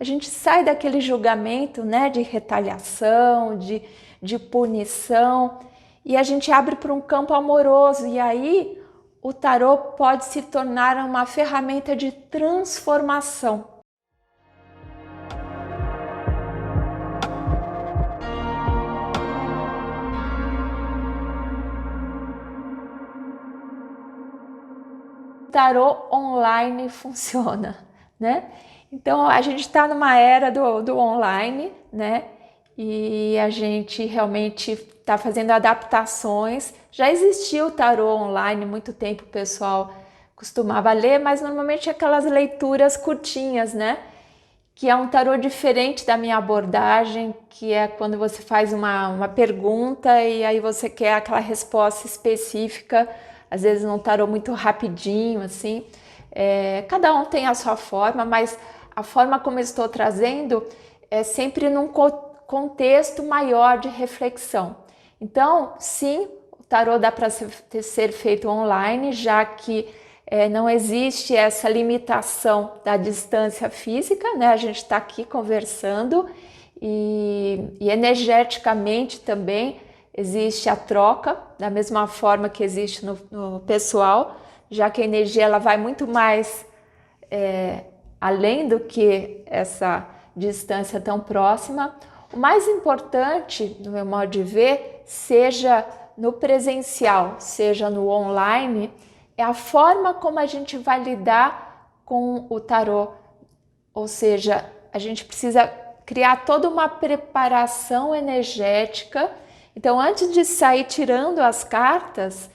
a gente sai daquele julgamento, né, de retaliação, de punição, e a gente abre para um campo amoroso, e aí o tarô pode se tornar uma ferramenta de transformação. O tarô online funciona, né? Então a gente está numa era do online, né? E a gente realmente está fazendo adaptações. Já existia o tarô online, muito tempo o pessoal costumava ler, mas normalmente aquelas leituras curtinhas, né? Que é um tarô diferente da minha abordagem, que é quando você faz uma pergunta e aí você quer aquela resposta específica, às vezes um tarô muito rapidinho, assim. Cada um tem a sua forma, mas a forma como eu estou trazendo é sempre num contexto maior de reflexão. Então, sim, o tarô dá para ser feito online, já que não existe essa limitação da distância física, né? A gente está aqui conversando e energeticamente também existe a troca, da mesma forma que existe no pessoal, já que a energia ela vai muito mais além do que essa distância tão próxima. O mais importante, no meu modo de ver, seja no presencial, seja no online, é a forma como a gente vai lidar com o tarô. Ou seja, a gente precisa criar toda uma preparação energética. Então, antes de sair tirando as cartas,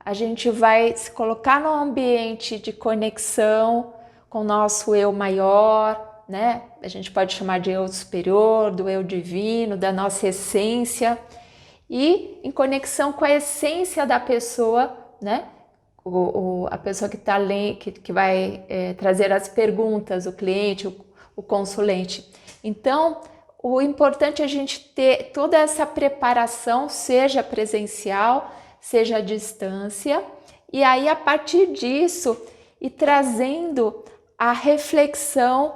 a gente vai se colocar num ambiente de conexão com o nosso eu maior, né? A gente pode chamar de eu superior, do eu divino, da nossa essência, e em conexão com a essência da pessoa, né? A pessoa que está lendo, que vai trazer as perguntas, o cliente, o consulente. Então, o importante é a gente ter toda essa preparação, seja presencial, seja à distância, e aí a partir disso e trazendo a reflexão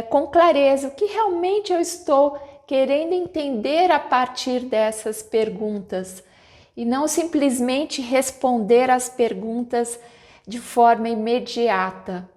com clareza, o que realmente eu estou querendo entender a partir dessas perguntas, e não simplesmente responder as perguntas de forma imediata.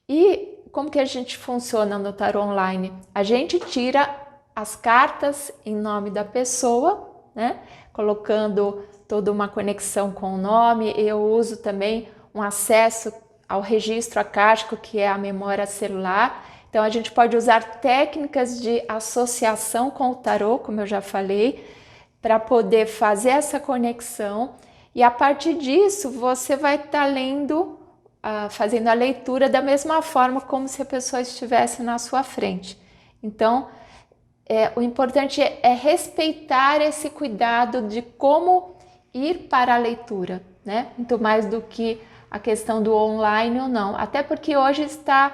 E como que a gente funciona no tarô online? A gente tira as cartas em nome da pessoa, né? Colocando toda uma conexão com o nome. Eu uso também um acesso ao registro akáshico, que é a memória celular. Então a gente pode usar técnicas de associação com o tarô, como eu já falei, para poder fazer essa conexão, e a partir disso você vai estar lendo, fazendo a leitura da mesma forma como se a pessoa estivesse na sua frente. Então o importante é respeitar esse cuidado de como ir para a leitura, né? Muito mais do que a questão do online ou não, até porque hoje está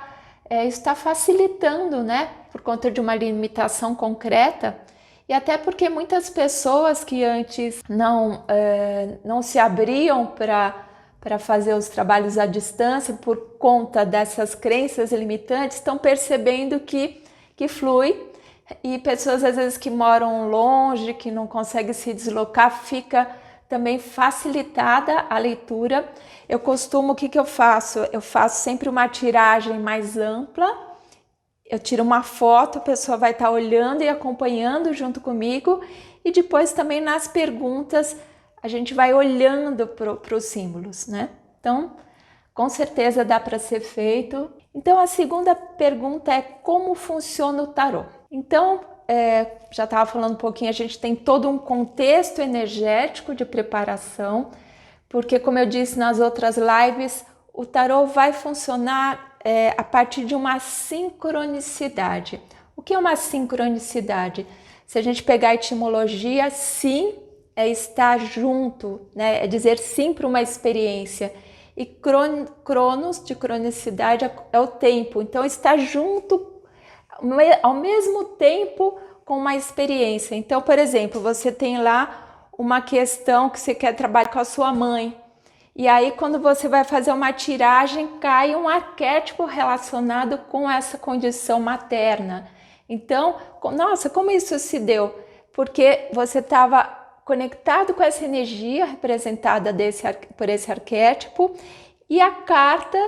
facilitando, né? Por conta de uma limitação concreta, e até porque muitas pessoas que antes não se abriam para fazer os trabalhos à distância por conta dessas crenças limitantes estão percebendo que flui, e pessoas às vezes que moram longe, que não conseguem se deslocar, fica também facilitada a leitura. Eu costumo, o que eu faço? Eu faço sempre uma tiragem mais ampla, eu tiro uma foto, a pessoa vai estar olhando e acompanhando junto comigo, e depois também nas perguntas a gente vai olhando para os símbolos, né? Então, com certeza dá para ser feito. Então, a segunda pergunta é como funciona o tarô? Então, já estava falando um pouquinho, a gente tem todo um contexto energético de preparação, porque, como eu disse nas outras lives, o tarô vai funcionar a partir de uma sincronicidade. O que é uma sincronicidade? Se a gente pegar a etimologia, sim é estar junto, né? É dizer sim para uma experiência. E cronos, de cronicidade, é o tempo. Então, estar junto ao mesmo tempo com uma experiência. Então, por exemplo, você tem lá uma questão que você quer trabalhar com a sua mãe, E aí, quando você vai fazer uma tiragem, cai um arquétipo relacionado com essa condição materna. Então, nossa, como isso se deu? Porque você estava conectado com essa energia representada por esse arquétipo e a carta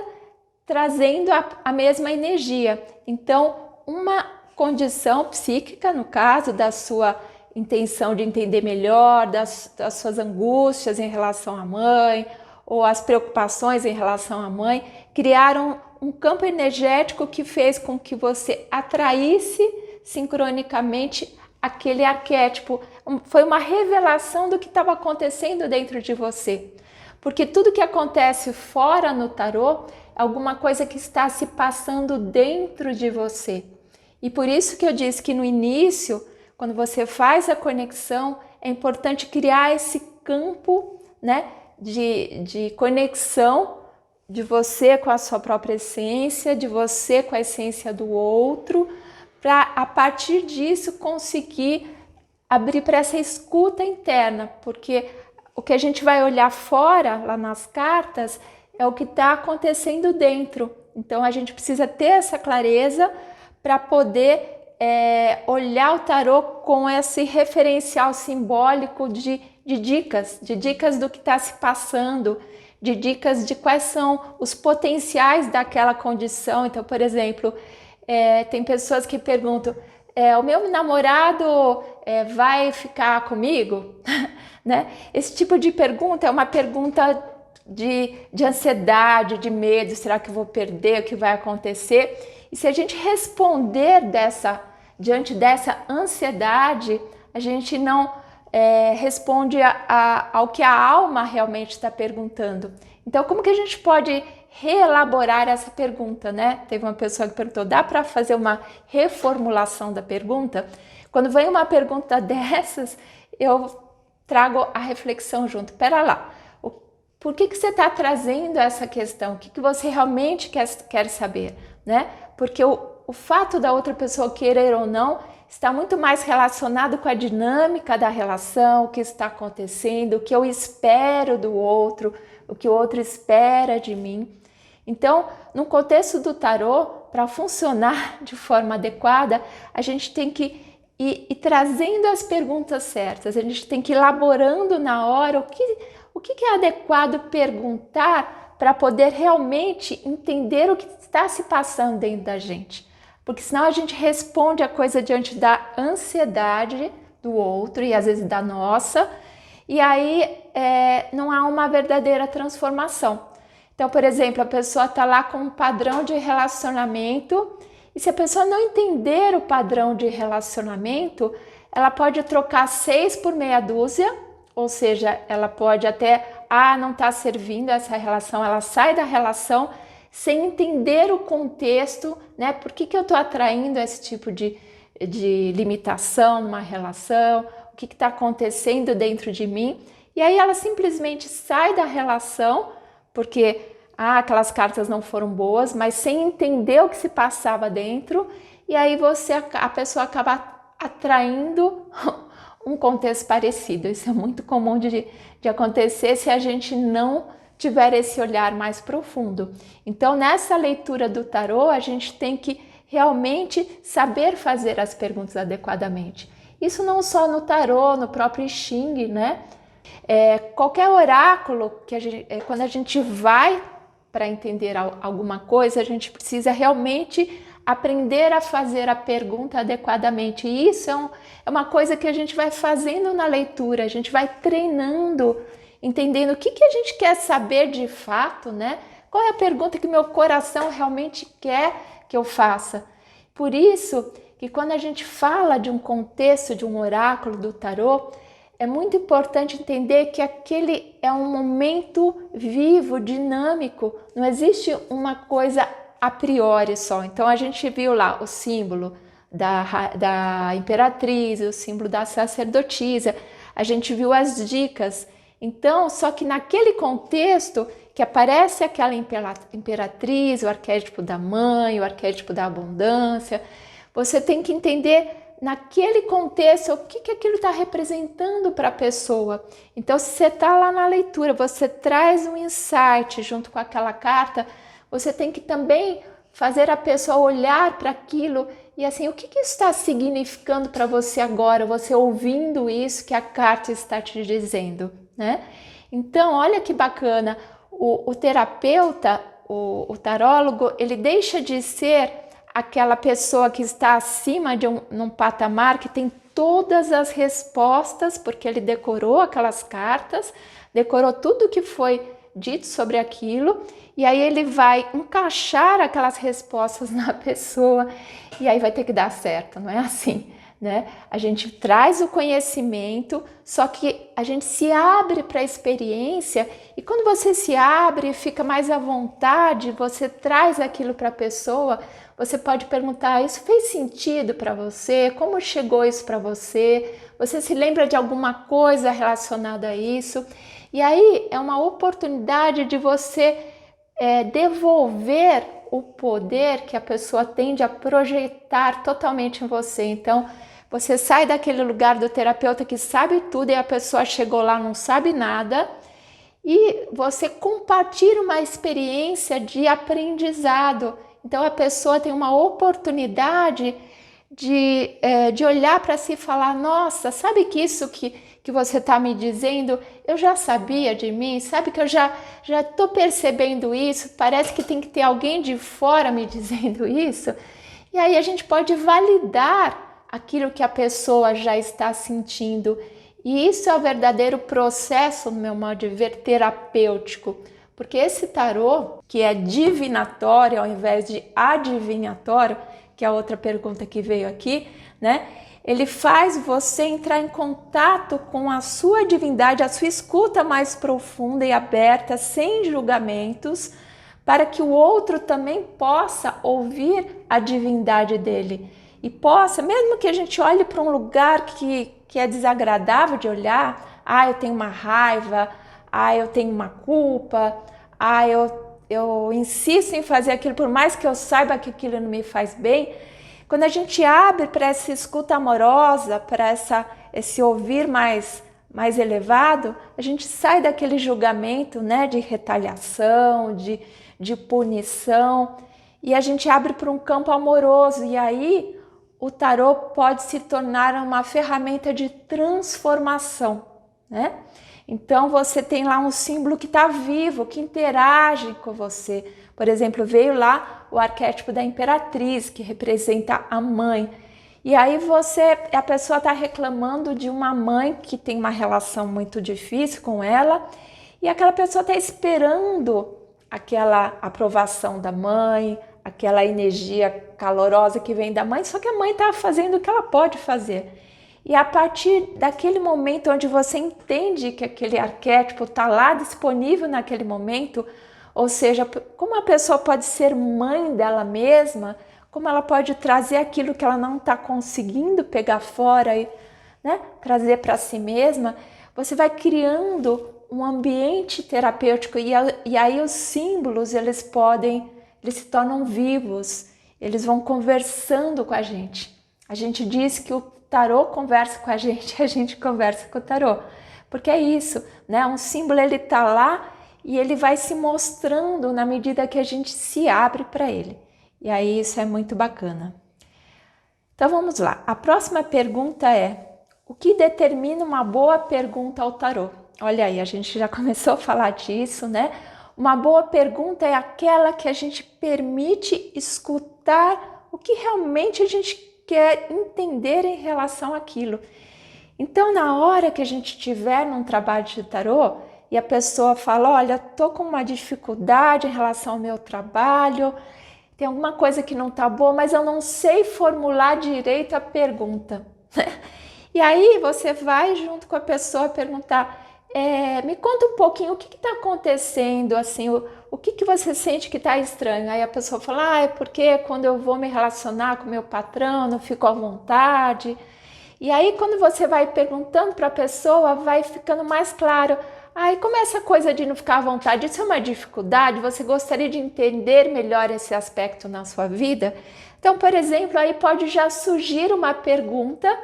trazendo a mesma energia. Então, uma condição psíquica, no caso da sua intenção de entender melhor, das suas angústias em relação à mãe, ou as preocupações em relação à mãe, criaram um campo energético que fez com que você atraísse sincronicamente aquele arquétipo. Foi uma revelação do que estava acontecendo dentro de você. Porque tudo que acontece fora no tarô é alguma coisa que está se passando dentro de você. E por isso que eu disse que no início, quando você faz a conexão, é importante criar esse campo, né, de conexão de você com a sua própria essência, de você com a essência do outro, para a partir disso conseguir abrir para essa escuta interna, porque o que a gente vai olhar fora, lá nas cartas, é o que está acontecendo dentro. Então a gente precisa ter essa clareza para poder olhar o tarô com esse referencial simbólico de dicas do que está se passando, de dicas de quais são os potenciais daquela condição. Então, por exemplo, tem pessoas que perguntam, o meu namorado vai ficar comigo? Né? Esse tipo de pergunta é uma pergunta de ansiedade, de medo, será que eu vou perder, o que vai acontecer? E se a gente responder diante dessa ansiedade, a gente não responde ao que a alma realmente está perguntando. Então, como que a gente pode reelaborar essa pergunta, né? Teve uma pessoa que perguntou, dá para fazer uma reformulação da pergunta? Quando vem uma pergunta dessas, eu trago a reflexão junto. Pera lá, por que você está trazendo essa questão? O que você realmente quer saber, né? Porque o fato da outra pessoa querer ou não está muito mais relacionado com a dinâmica da relação, o que está acontecendo, o que eu espero do outro, o que o outro espera de mim. Então, no contexto do tarô, para funcionar de forma adequada, a gente tem que ir trazendo as perguntas certas, a gente tem que ir elaborando na hora o que é adequado perguntar para poder realmente entender o que está se passando dentro da gente. Porque senão a gente responde a coisa diante da ansiedade do outro e às vezes da nossa, e aí não há uma verdadeira transformação. Então, por exemplo, a pessoa está lá com um padrão de relacionamento e se a pessoa não entender o padrão de relacionamento, ela pode trocar 6 por meia dúzia, ou seja, ela pode até, não está servindo essa relação, ela sai da relação sem entender o contexto, né? Por que eu estou atraindo esse tipo de limitação numa relação? O que está acontecendo dentro de mim? E aí ela simplesmente sai da relação, porque aquelas cartas não foram boas, mas sem entender o que se passava dentro, e aí a pessoa acaba atraindo um contexto parecido. Isso é muito comum de acontecer se a gente não tiver esse olhar mais profundo. Então, nessa leitura do tarô, a gente tem que realmente saber fazer as perguntas adequadamente. Isso não só no tarô, no próprio I Ching, né? Qualquer oráculo, quando a gente vai para entender alguma coisa, a gente precisa realmente aprender a fazer a pergunta adequadamente. E isso é uma coisa que a gente vai fazendo na leitura, a gente vai treinando, entendendo o que a gente quer saber de fato, né? Qual é a pergunta que meu coração realmente quer que eu faça. Por isso que quando a gente fala de um contexto, de um oráculo do tarô, é muito importante entender que aquele é um momento vivo, dinâmico, não existe uma coisa a priori só. Então a gente viu lá o símbolo da imperatriz, o símbolo da sacerdotisa, a gente viu as dicas. Então, só que naquele contexto que aparece aquela imperatriz, o arquétipo da mãe, o arquétipo da abundância, você tem que entender naquele contexto, o que aquilo está representando para a pessoa. Então, se você está lá na leitura, você traz um insight junto com aquela carta, você tem que também fazer a pessoa olhar para aquilo e assim, o que isso está significando para você agora, você ouvindo isso que a carta está te dizendo, né? Então, olha que bacana, o terapeuta, o tarólogo, ele deixa de ser aquela pessoa que está acima de num patamar que tem todas as respostas, porque ele decorou aquelas cartas, decorou tudo que foi dito sobre aquilo, e aí ele vai encaixar aquelas respostas na pessoa, e aí vai ter que dar certo, não é assim, né? A gente traz o conhecimento, só que a gente se abre para a experiência, e quando você se abre, fica mais à vontade, você traz aquilo para a pessoa, você pode perguntar, isso fez sentido para você? Como chegou isso para você? Você se lembra de alguma coisa relacionada a isso? E aí é uma oportunidade de você devolver o poder que a pessoa tende a projetar totalmente em você. Então, você sai daquele lugar do terapeuta que sabe tudo e a pessoa chegou lá, não sabe nada, e você compartilha uma experiência de aprendizado. Então, a pessoa tem uma oportunidade de olhar para si e falar, nossa, sabe que isso que você está me dizendo, eu já sabia de mim, sabe que eu já estou percebendo isso, parece que tem que ter alguém de fora me dizendo isso. E aí a gente pode validar aquilo que a pessoa já está sentindo. E isso é o verdadeiro processo, no meu modo de ver, terapêutico. Porque esse tarô, que é divinatório ao invés de adivinhatório, que é a outra pergunta que veio aqui, né? Ele faz você entrar em contato com a sua divindade, a sua escuta mais profunda e aberta, sem julgamentos, para que o outro também possa ouvir a divindade dele. E possa, mesmo que a gente olhe para um lugar que é desagradável de olhar, eu tenho uma raiva, eu tenho uma culpa, eu insisto em fazer aquilo, por mais que eu saiba que aquilo não me faz bem. Quando a gente abre para essa escuta amorosa, para esse ouvir mais elevado, a gente sai daquele julgamento, né, de retaliação, de punição, e a gente abre para um campo amoroso, e aí o tarô pode se tornar uma ferramenta de transformação, né? Então você tem lá um símbolo que está vivo, que interage com você. Por exemplo, veio lá o arquétipo da imperatriz, que representa a mãe. E aí a pessoa está reclamando de uma mãe que tem uma relação muito difícil com ela, e aquela pessoa está esperando aquela aprovação da mãe, aquela energia calorosa que vem da mãe, só que a mãe está fazendo o que ela pode fazer. E a partir daquele momento onde você entende que aquele arquétipo está lá disponível naquele momento, ou seja, como a pessoa pode ser mãe dela mesma, como ela pode trazer aquilo que ela não está conseguindo pegar fora e, né, trazer para si mesma, você vai criando um ambiente terapêutico e aí os símbolos eles se tornam vivos, eles vão conversando com a gente. A gente diz que o tarô conversa com a gente conversa com o tarô, porque é isso, né? Um símbolo ele tá lá e ele vai se mostrando na medida que a gente se abre para ele. E aí isso é muito bacana. Então vamos lá. A próxima pergunta é: o que determina uma boa pergunta ao tarô? Olha aí, a gente já começou a falar disso, né? Uma boa pergunta é aquela que a gente permite escutar o que realmente a gente quer entender em relação àquilo. Então, na hora que a gente estiver num trabalho de tarô e a pessoa fala, olha, tô com uma dificuldade em relação ao meu trabalho, tem alguma coisa que não tá boa, mas eu não sei formular direito a pergunta. E aí você vai junto com a pessoa perguntar, me conta um pouquinho o que está acontecendo, assim, o que você sente que está estranho. Aí a pessoa fala, é porque quando eu vou me relacionar com meu patrão, eu não fico à vontade. E aí quando você vai perguntando para a pessoa, vai ficando mais claro. Aí como essa coisa de não ficar à vontade, isso é uma dificuldade? Você gostaria de entender melhor esse aspecto na sua vida? Então, por exemplo, aí pode já surgir uma pergunta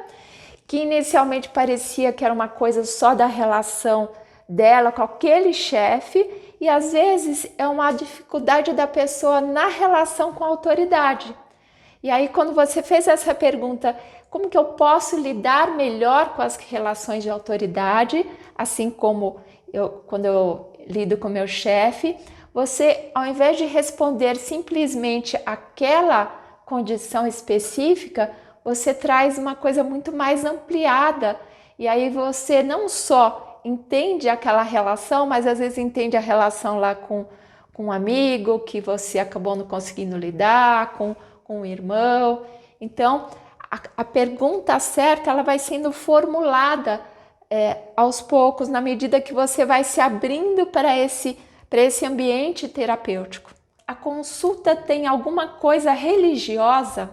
que inicialmente parecia que era uma coisa só da relação dela com aquele chefe, e às vezes é uma dificuldade da pessoa na relação com a autoridade. E aí, quando você fez essa pergunta, como que eu posso lidar melhor com as relações de autoridade, assim como quando eu lido com meu chefe, você, ao invés de responder simplesmente aquela condição específica, você traz uma coisa muito mais ampliada. E aí você não só entende aquela relação, mas às vezes entende a relação lá com um amigo que você acabou não conseguindo lidar, com um irmão. Então, a pergunta certa ela vai sendo formulada aos poucos, na medida que você vai se abrindo para esse ambiente terapêutico. A consulta tem alguma coisa religiosa?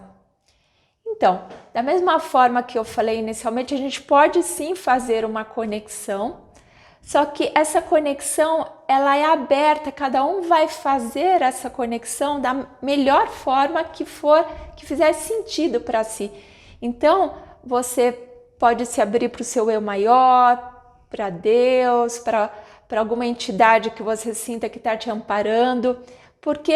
Então, da mesma forma que eu falei inicialmente, a gente pode sim fazer uma conexão, só que essa conexão ela é aberta, cada um vai fazer essa conexão da melhor forma que fizer sentido para si. Então, você pode se abrir para o seu eu maior, para Deus, para alguma entidade que você sinta que está te amparando, porque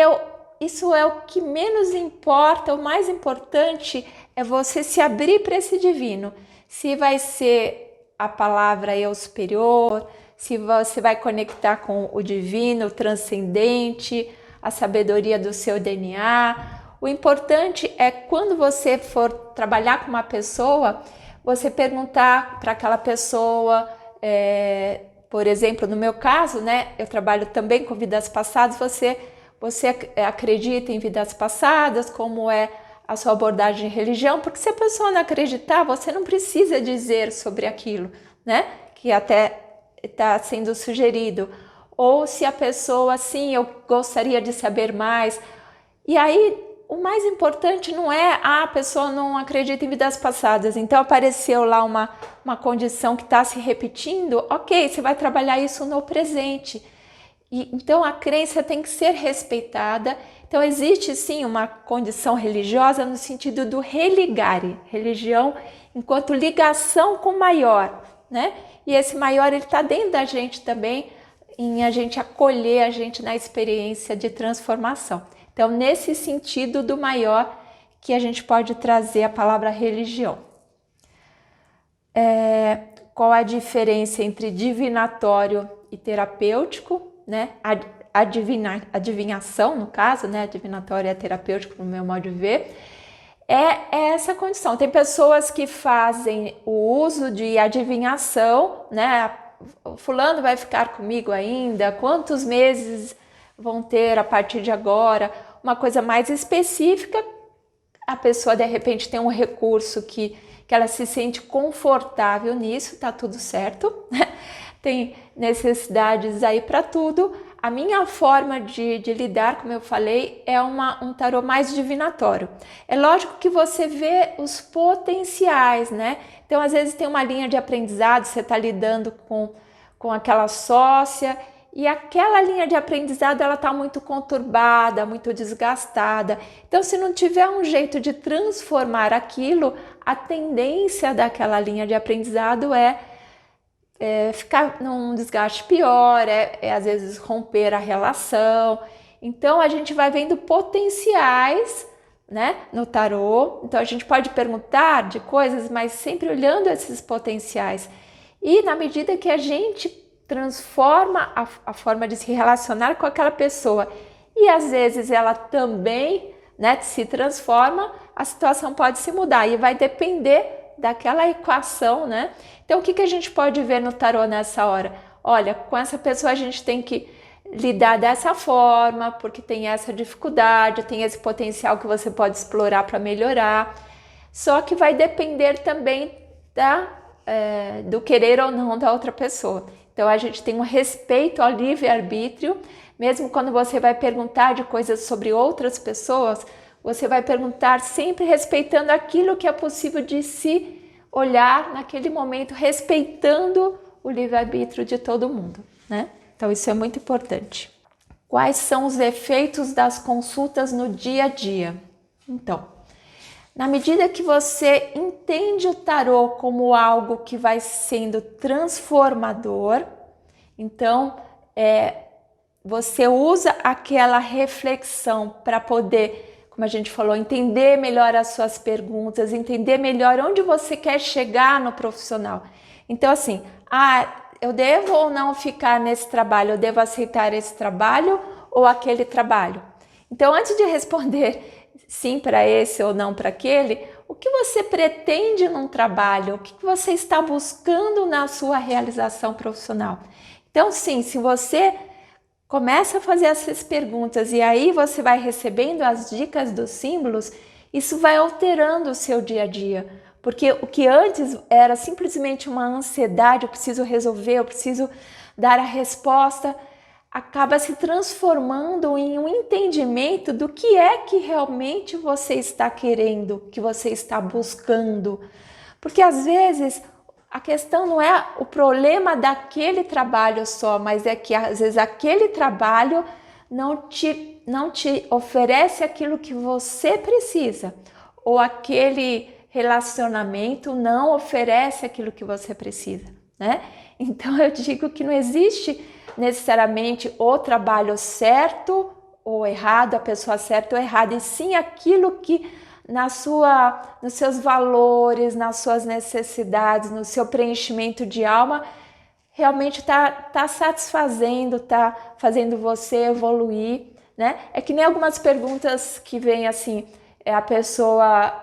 isso é o que menos importa, o mais importante é você se abrir para esse divino. Se vai ser a palavra eu superior, se você vai conectar com o divino, o transcendente, a sabedoria do seu DNA. O importante é quando você for trabalhar com uma pessoa, você perguntar para aquela pessoa, por exemplo, no meu caso, né, eu trabalho também com vidas passadas, você acredita em vidas passadas, como é a sua abordagem de religião, porque se a pessoa não acreditar, você não precisa dizer sobre aquilo, né, que até está sendo sugerido. Ou se a pessoa, sim, eu gostaria de saber mais. E aí, o mais importante não é a pessoa não acredita em vidas passadas, então apareceu lá uma condição que está se repetindo, ok, você vai trabalhar isso no presente. Então a crença tem que ser respeitada. Então existe sim uma condição religiosa no sentido do religare, religião enquanto ligação com o maior, né? E esse maior ele está dentro da gente também, em a gente acolher a gente na experiência de transformação. Então nesse sentido do maior que a gente pode trazer a palavra religião. Qual a diferença entre divinatório e terapêutico? Né? Adivinhação, no caso, né? Adivinatório é terapêutico, no meu modo de ver, é essa condição. Tem pessoas que fazem o uso de adivinhação, né? Fulano vai ficar comigo ainda? Quantos meses vão ter a partir de agora? Uma coisa mais específica, a pessoa de repente tem um recurso que ela se sente confortável nisso, tá tudo certo, né? Tem necessidades aí para tudo. A minha forma de lidar, como eu falei, é um tarô mais divinatório. É lógico que você vê os potenciais, né? Então, às vezes tem uma linha de aprendizado, você está lidando com aquela sócia e aquela linha de aprendizado ela está muito conturbada, muito desgastada. Então, se não tiver um jeito de transformar aquilo, a tendência daquela linha de aprendizado é ficar num desgaste pior, às vezes romper a relação. Então a gente vai vendo potenciais, né, no tarô. Então a gente pode perguntar de coisas, mas sempre olhando esses potenciais. E na medida que a gente transforma a forma de se relacionar com aquela pessoa e às vezes ela também, né, se transforma, a situação pode se mudar e vai depender daquela equação, né? Então, o que a gente pode ver no tarô nessa hora? Olha, com essa pessoa a gente tem que lidar dessa forma, porque tem essa dificuldade, tem esse potencial que você pode explorar para melhorar. Só que vai depender também do querer ou não da outra pessoa. Então, a gente tem um respeito ao livre-arbítrio, mesmo quando você vai perguntar de coisas sobre outras pessoas, você vai perguntar sempre respeitando aquilo que é possível de se olhar naquele momento, respeitando o livre-arbítrio de todo mundo, né? Então isso é muito importante. Quais são os efeitos das consultas no dia a dia? Então, Na medida que você entende o tarô como algo que vai sendo transformador, então você usa aquela reflexão para poder, como a gente falou, entender melhor as suas perguntas, entender melhor onde você quer chegar no profissional. Então assim, eu devo ou não ficar nesse trabalho? Eu devo aceitar esse trabalho ou aquele trabalho? Então, antes de responder sim para esse ou não para aquele, o que você pretende num trabalho? O que você está buscando na sua realização profissional? Então, sim, se você começa a fazer essas perguntas e aí você vai recebendo as dicas dos símbolos, isso vai alterando o seu dia a dia. Porque o que antes era simplesmente uma ansiedade, eu preciso resolver, eu preciso dar a resposta, acaba se transformando em um entendimento do que é que realmente você está querendo, que você está buscando. Porque às vezes a questão não é o problema daquele trabalho só, mas é que às vezes aquele trabalho não te oferece aquilo que você precisa, ou aquele relacionamento não oferece aquilo que você precisa, né? Então eu digo que não existe necessariamente o trabalho certo ou errado, a pessoa certa ou errada, e sim aquilo que nos seus valores, nas suas necessidades, no seu preenchimento de alma, realmente tá satisfazendo, tá fazendo você evoluir, né? É que nem algumas perguntas que vêm assim, a pessoa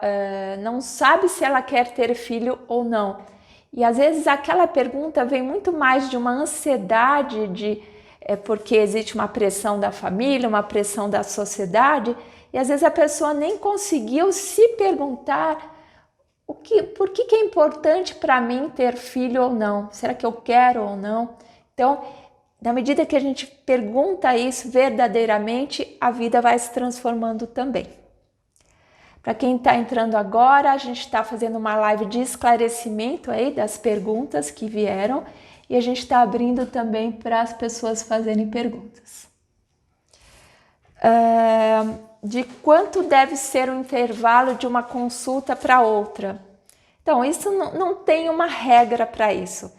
não sabe se ela quer ter filho ou não. E às vezes aquela pergunta vem muito mais de uma ansiedade porque existe uma pressão da família, uma pressão da sociedade, e às vezes a pessoa nem conseguiu se perguntar por que é importante para mim ter filho ou não? Será que eu quero ou não? Então, na medida que a gente pergunta isso verdadeiramente, a vida vai se transformando também. Para quem está entrando agora, a gente está fazendo uma live de esclarecimento aí das perguntas que vieram e a gente está abrindo também para as pessoas fazerem perguntas. De quanto deve ser o intervalo de uma consulta para outra? Então, isso não tem uma regra para isso.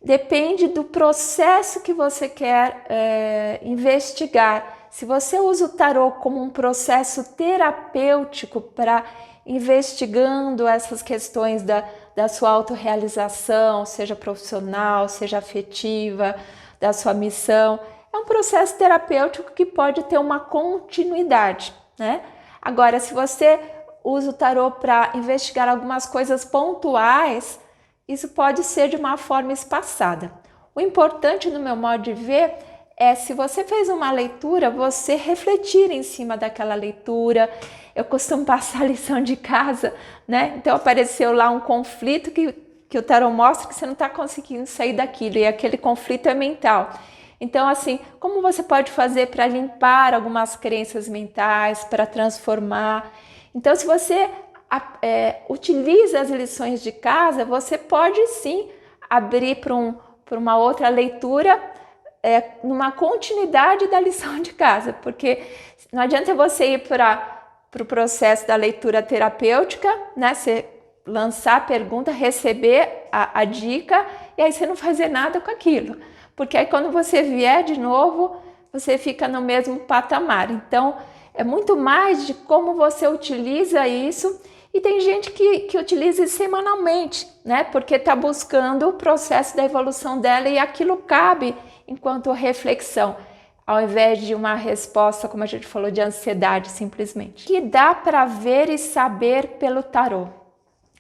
Depende do processo que você quer investigar. Se você usa o tarô como um processo terapêutico para investigando essas questões da sua autorrealização, seja profissional, seja afetiva, da sua missão, é um processo terapêutico que pode ter uma continuidade, né? Agora, se você usa o tarô para investigar algumas coisas pontuais, isso pode ser de uma forma espaçada. O importante, no meu modo de ver, é, se você fez uma leitura, você refletir em cima daquela leitura. Eu costumo passar a lição de casa, né? Então apareceu lá um conflito que o tarô mostra que você não está conseguindo sair daquilo, e aquele conflito é mental. Então, assim, como você pode fazer para limpar algumas crenças mentais, para transformar? Então, se você utiliza as lições de casa, você pode sim abrir para uma outra leitura, numa continuidade da lição de casa, porque não adianta você ir para o processo da leitura terapêutica, né? Você lançar a pergunta, receber a dica e aí você não fazer nada com aquilo, porque aí quando você vier de novo, você fica no mesmo patamar. Então, é muito mais de como você utiliza isso. E tem gente que utiliza semanalmente, né? Porque está buscando o processo da evolução dela e aquilo cabe enquanto reflexão, ao invés de uma resposta, como a gente falou, de ansiedade simplesmente. Que dá para ver e saber pelo tarô?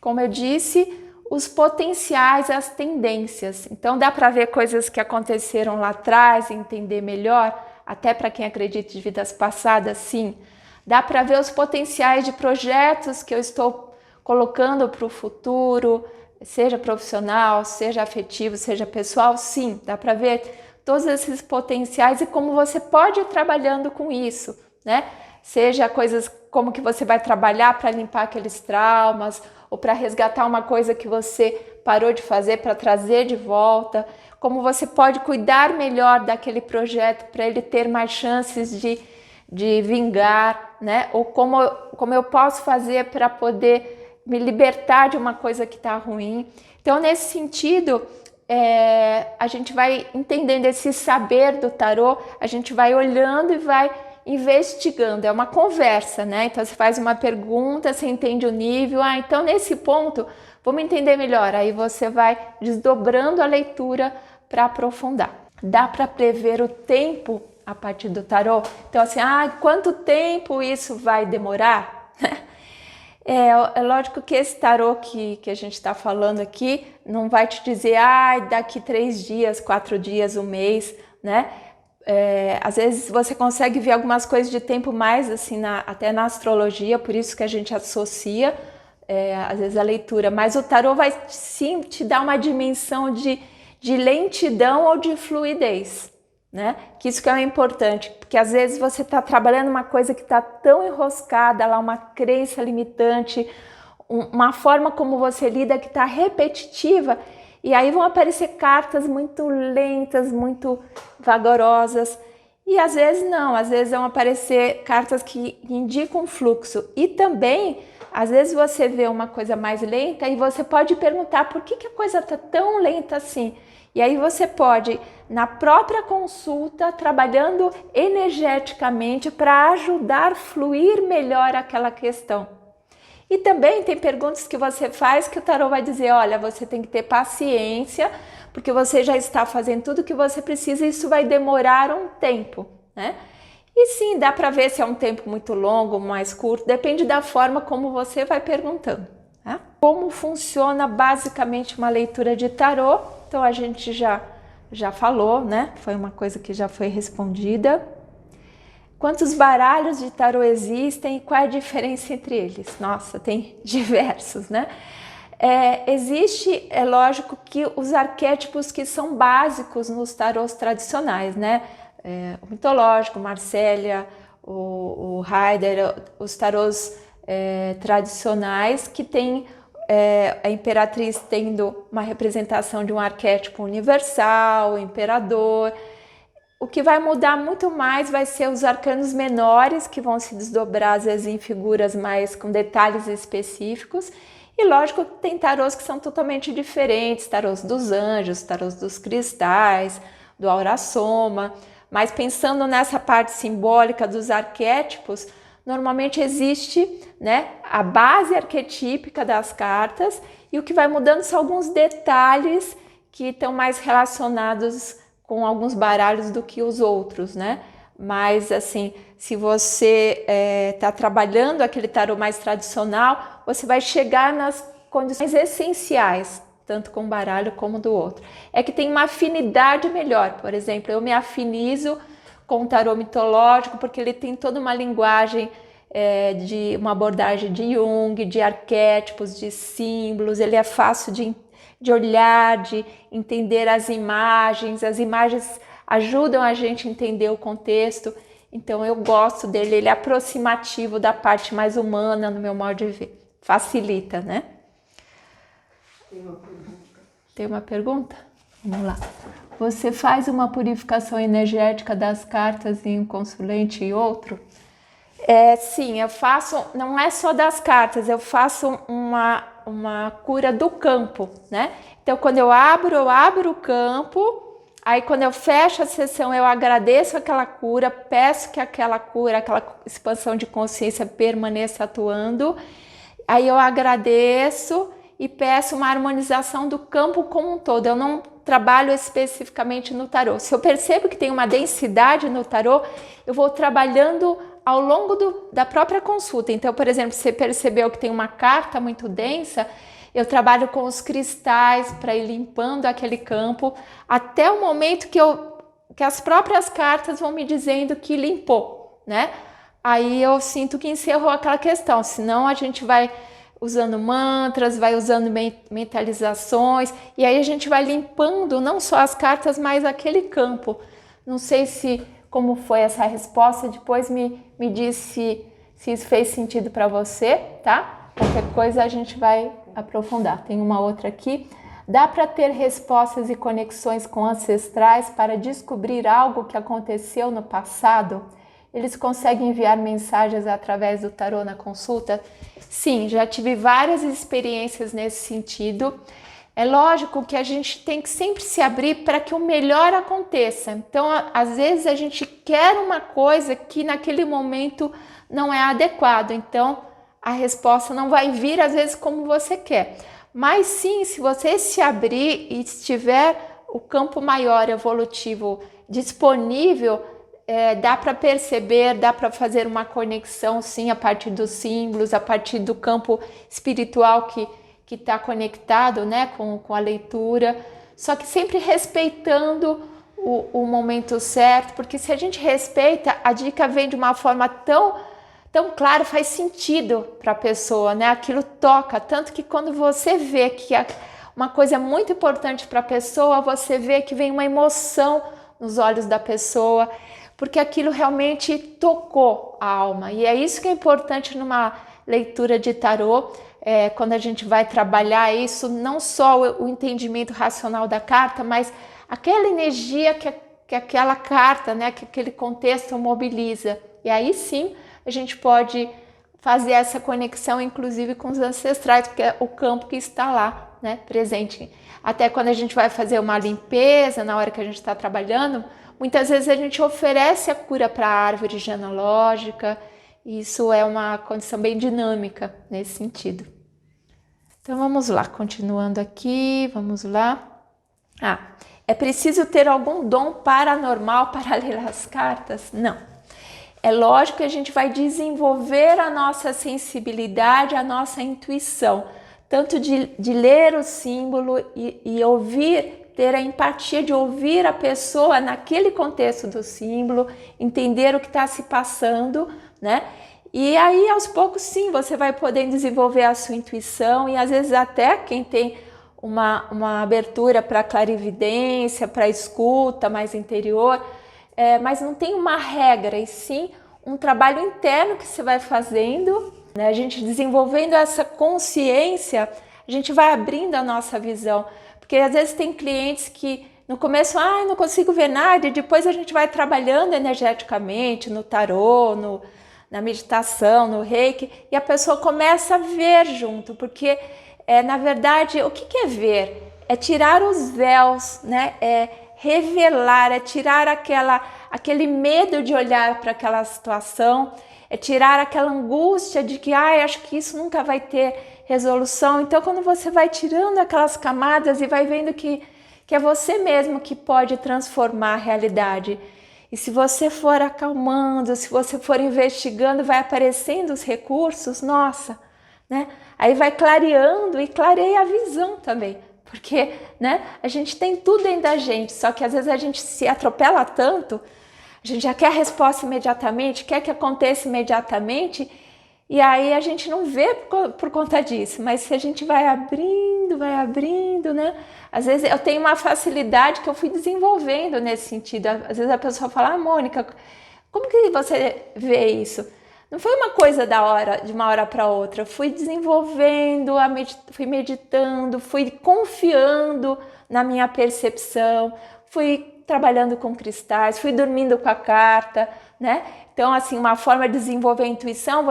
Como eu disse, os potenciais, as tendências. Então dá para ver coisas que aconteceram lá atrás, entender melhor, até para quem acredita de vidas passadas, sim. Dá para ver os potenciais de projetos que eu estou colocando para o futuro, seja profissional, seja afetivo, seja pessoal, sim. Dá para ver todos esses potenciais e como você pode ir trabalhando com isso, né? Seja coisas como que você vai trabalhar para limpar aqueles traumas ou para resgatar uma coisa que você parou de fazer para trazer de volta, como você pode cuidar melhor daquele projeto para ele ter mais chances de vingar. né? Ou como eu posso fazer para poder me libertar de uma coisa que está ruim. Então, nesse sentido, a gente vai entendendo esse saber do tarô, a gente vai olhando e vai investigando, é uma conversa, né? Então você faz uma pergunta, você entende o nível, então nesse ponto, vamos entender melhor, aí você vai desdobrando a leitura para aprofundar. Dá para prever o tempo a partir do tarô? Então assim, quanto tempo isso vai demorar? É lógico que esse tarô que a gente está falando aqui não vai te dizer, daqui 3 dias, 4 dias, 1 mês, né? Às vezes você consegue ver algumas coisas de tempo mais assim, até na astrologia, por isso que a gente associa às vezes a leitura, mas o tarô vai sim te dar uma dimensão de lentidão ou de fluidez, né? Que isso que é importante, porque às vezes você está trabalhando uma coisa que está tão enroscada lá, uma crença limitante, uma forma como você lida que está repetitiva, e aí vão aparecer cartas muito lentas, muito vagarosas, e às vezes não, às vezes vão aparecer cartas que indicam fluxo. E também, às vezes você vê uma coisa mais lenta e você pode perguntar por que a coisa está tão lenta assim. E aí você pode, na própria consulta, trabalhando energeticamente para ajudar a fluir melhor aquela questão. E também tem perguntas que você faz que o tarô vai dizer, olha, você tem que ter paciência, porque você já está fazendo tudo o que você precisa e isso vai demorar um tempo, né? E sim, dá para ver se é um tempo muito longo, mais curto, depende da forma como você vai perguntando. Tá? Como funciona basicamente uma leitura de tarô? Então a gente já falou, né? Foi uma coisa que já foi respondida. Quantos baralhos de tarô existem e qual é a diferença entre eles? Nossa, tem diversos, né? Existe, é lógico, que os arquétipos que são básicos nos tarôs tradicionais, né? O mitológico, Marsella, o Rider, os tarôs tradicionais que tem a imperatriz tendo uma representação de um arquétipo universal, o imperador. O que vai mudar muito mais vai ser os arcanos menores, que vão se desdobrar às vezes em figuras mais com detalhes específicos. E lógico que tem tarôs que são totalmente diferentes, tarôs dos anjos, tarôs dos cristais, do aura-soma. Mas pensando nessa parte simbólica dos arquétipos, normalmente existe, né, a base arquetípica das cartas e o que vai mudando são alguns detalhes que estão mais relacionados com alguns baralhos do que os outros, né? Mas assim, se você está trabalhando aquele tarô mais tradicional, você vai chegar nas condições essenciais, tanto com um baralho como do outro. É que tem uma afinidade melhor, por exemplo, eu me afinizo com o tarô mitológico porque ele tem toda uma linguagem de uma abordagem de Jung, de arquétipos, de símbolos, ele é fácil de olhar, de entender as imagens ajudam a gente a entender o contexto, então eu gosto dele, ele é aproximativo da parte mais humana no meu modo de ver, facilita, né? Tem uma pergunta? Vamos lá. Você faz uma purificação energética das cartas em um consulente e outro? Sim, eu faço, não é só das cartas, eu faço uma cura do campo, né? Então, quando eu abro o campo, aí quando eu fecho a sessão, eu agradeço aquela cura, peço que aquela cura, aquela expansão de consciência permaneça atuando, aí eu agradeço e peço uma harmonização do campo como um todo. Eu não trabalho especificamente no tarô. Se eu percebo que tem uma densidade no tarô, eu vou trabalhando ao longo da própria consulta. Então, por exemplo, você percebeu que tem uma carta muito densa, eu trabalho com os cristais para ir limpando aquele campo até o momento que as próprias cartas vão me dizendo que limpou, né? Aí eu sinto que encerrou aquela questão, senão a gente vai usando mantras, vai usando mentalizações e aí a gente vai limpando não só as cartas, mas aquele campo. Não sei como foi essa resposta, depois me diz se isso fez sentido para você, tá? Qualquer coisa a gente vai aprofundar. Tem uma outra aqui. Dá para ter respostas e conexões com ancestrais para descobrir algo que aconteceu no passado? eles conseguem enviar mensagens através do tarô na consulta? Sim, já tive várias experiências nesse sentido. É lógico que a gente tem que sempre se abrir para que o melhor aconteça. Então, às vezes a gente quer uma coisa que naquele momento não é adequado. Então, a resposta não vai vir às vezes como você quer. Mas sim, se você se abrir e estiver o campo maior evolutivo disponível, dá para perceber, dá para fazer uma conexão sim a partir dos símbolos, a partir do campo espiritual que está conectado, né, com a leitura, só que sempre respeitando o momento certo, porque se a gente respeita, a dica vem de uma forma tão clara, faz sentido para a pessoa, né? Aquilo toca, tanto que quando você vê que uma coisa muito importante para a pessoa, você vê que vem uma emoção nos olhos da pessoa, porque aquilo realmente tocou a alma. E é isso que é importante numa leitura de tarô, quando a gente vai trabalhar isso, não só o entendimento racional da carta, mas aquela energia que aquela carta, né, que aquele contexto mobiliza. E aí sim a gente pode fazer essa conexão, inclusive com os ancestrais, porque é o campo que está lá, né, presente. Até quando a gente vai fazer uma limpeza, na hora que a gente está trabalhando, muitas vezes a gente oferece a cura para a árvore genealógica. Isso é uma condição bem dinâmica nesse sentido. Então vamos lá, continuando aqui, vamos lá. É preciso ter algum dom paranormal para ler as cartas? Não. É lógico que a gente vai desenvolver a nossa sensibilidade, a nossa intuição, tanto de ler o símbolo e ouvir, ter a empatia de ouvir a pessoa naquele contexto do símbolo, entender o que está se passando, né? E aí, aos poucos, sim, você vai poder desenvolver a sua intuição e às vezes até quem tem uma abertura para clarividência, para escuta mais interior, mas não tem uma regra, e sim um trabalho interno que você vai fazendo, né? A gente desenvolvendo essa consciência, a gente vai abrindo a nossa visão, porque às vezes tem clientes que no começo, não consigo ver nada, e depois a gente vai trabalhando energeticamente no tarô, na meditação, no reiki, e a pessoa começa a ver junto, porque na verdade, o que é ver? É tirar os véus, né? É revelar, é tirar aquele medo de olhar para aquela situação, é tirar aquela angústia de que acho que isso nunca vai ter resolução. Então, quando você vai tirando aquelas camadas e vai vendo que é você mesmo que pode transformar a realidade. E se você for acalmando, se você for investigando, vai aparecendo os recursos, nossa, né? Aí vai clareando e clareia a visão também. Porque, né, a gente tem tudo dentro da gente, só que às vezes a gente se atropela tanto, a gente já quer a resposta imediatamente, quer que aconteça imediatamente, e aí a gente não vê por conta disso. Mas se a gente vai abrindo, né? Às vezes eu tenho uma facilidade que eu fui desenvolvendo nesse sentido. Às vezes a pessoa fala, Mônica, como que você vê isso? Não foi uma coisa de uma hora para outra. Eu fui desenvolvendo, fui meditando, fui confiando na minha percepção, fui trabalhando com cristais, fui dormindo com a carta, né? Então, assim, uma forma de desenvolver a intuição,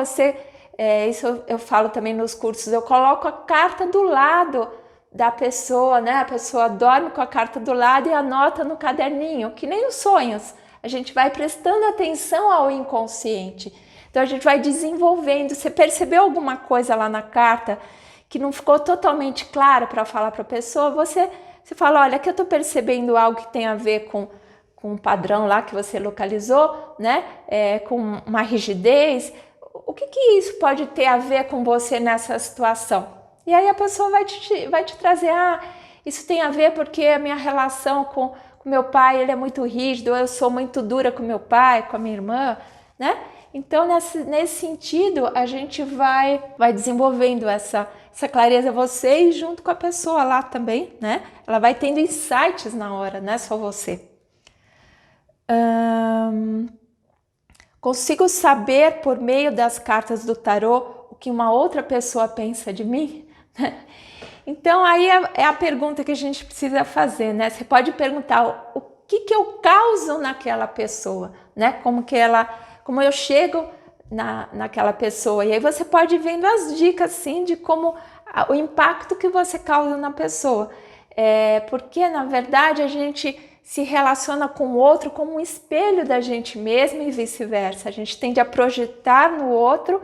isso eu falo também nos cursos, eu coloco a carta do lado da pessoa, né? A pessoa dorme com a carta do lado e anota no caderninho, que nem os sonhos. A gente vai prestando atenção ao inconsciente. Então a gente vai desenvolvendo. Você percebeu alguma coisa lá na carta que não ficou totalmente claro para falar para a pessoa? Você fala, olha, aqui eu estou percebendo algo que tem a ver com um padrão lá que você localizou, né? Com uma rigidez. O que isso pode ter a ver com você nessa situação? E aí a pessoa vai te trazer, isso tem a ver porque a minha relação com meu pai, ele é muito rígido, eu sou muito dura com meu pai, com a minha irmã, né? Então, nesse sentido, a gente vai desenvolvendo essa clareza, você e junto com a pessoa lá também, né? Ela vai tendo insights na hora, não é só você. Consigo saber por meio das cartas do tarô o que uma outra pessoa pensa de mim? Então, aí é a pergunta que a gente precisa fazer, né? Você pode perguntar o que eu causo naquela pessoa, né? Como que ela como eu chego naquela pessoa. E aí você pode ir vendo as dicas, sim, de como o impacto que você causa na pessoa. Porque, na verdade, a gente se relaciona com o outro como um espelho da gente mesmo e vice-versa. A gente tende a projetar no outro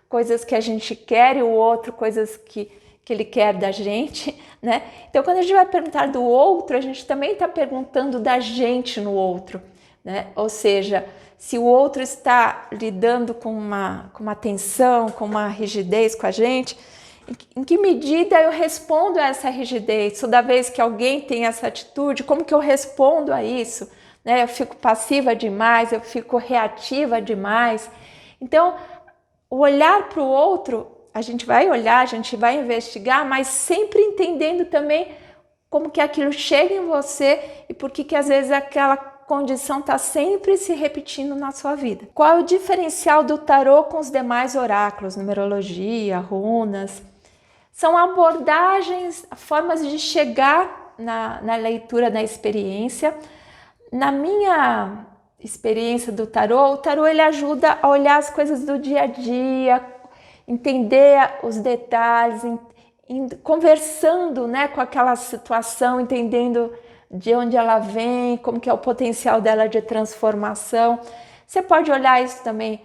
coisas que a gente quer e o outro coisas que ele quer da gente, né? Então, quando a gente vai perguntar do outro, a gente também está perguntando da gente no outro, né? Ou seja, se o outro está lidando com uma tensão, com uma rigidez com a gente, em que medida eu respondo a essa rigidez? Toda vez que alguém tem essa atitude, como que eu respondo a isso? Né? Eu fico passiva demais, eu fico reativa demais. Então, o olhar para o outro, a gente vai olhar, a gente vai investigar, mas sempre entendendo também como que aquilo chega em você e por que às vezes aquela condição está sempre se repetindo na sua vida. Qual é o diferencial do tarô com os demais oráculos, numerologia, runas? São abordagens, formas de chegar na leitura da experiência. Na minha experiência do tarô, o tarô ele ajuda a olhar as coisas do dia a dia, entender os detalhes, conversando, né, com aquela situação, entendendo de onde ela vem, como que é o potencial dela de transformação. Você pode olhar isso também